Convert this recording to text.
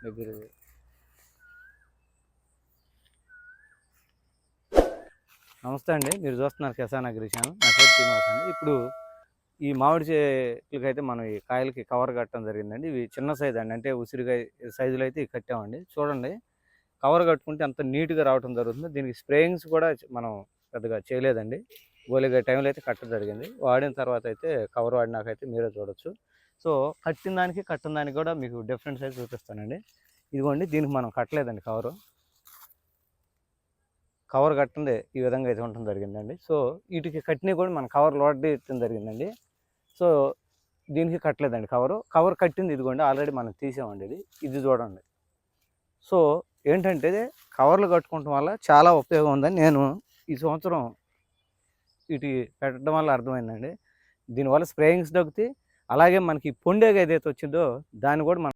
దగ్గర నమస్తే అండి. మీరు చూస్తున్నారు కిసాన్ అగ్రి ఛానల్. నా పేరు శ్రీనివాస్ అండి. ఇప్పుడు ఈ మామిడి చెట్లకైతే మనం ఈ కాయలకి కవర్ కట్టడం జరిగిందండి. ఇవి చిన్న సైజు అండి, అంటే ఉసిరికాయ సైజులో అయితే ఇవి కట్టామండి. చూడండి, కవర్ కట్టుకుంటే అంత నీట్గా రావడం జరుగుతుంది. దీనికి స్ప్రేయింగ్స్ కూడా మనం పెద్దగా చేయలేదండి. గోలిగా టైంలో అయితే కట్టడం జరిగింది. వాడిన తర్వాత అయితే కవర్ వాడినాకైతే మీరే చూడొచ్చు. సో కట్టిన దానికి కట్టిన దానికి కూడా మీకు డిఫరెన్స్ అయితే చూపిస్తానండి. ఇదిగోండి, దీనికి మనం కట్టలేదండి కవరు. కవర్ కట్టింది ఈ విధంగా అయితే ఉండటం జరిగిందండి. సో వీటికి కట్టినవి కూడా మన కవర్ లోడ్ ఇచ్చడం జరిగిందండి. సో దీనికి కట్టలేదండి కవర్ కట్టింది ఇదిగోండి, ఆల్రెడీ మనం తీసామండి. ఇది చూడండి. సో ఏంటంటే కవర్లు కట్టుకోవటం వల్ల చాలా ఉపయోగం ఉందని నేను ఈ సంవత్సరం వీటి పెట్టడం వల్ల అర్థమైందండి. దీనివల్ల స్ప్రేయింగ్స్ తగ్గుతాయి, అలాగే మనకి పొండేగా ఏదైతే వచ్చిందో దాన్ని కూడా మనం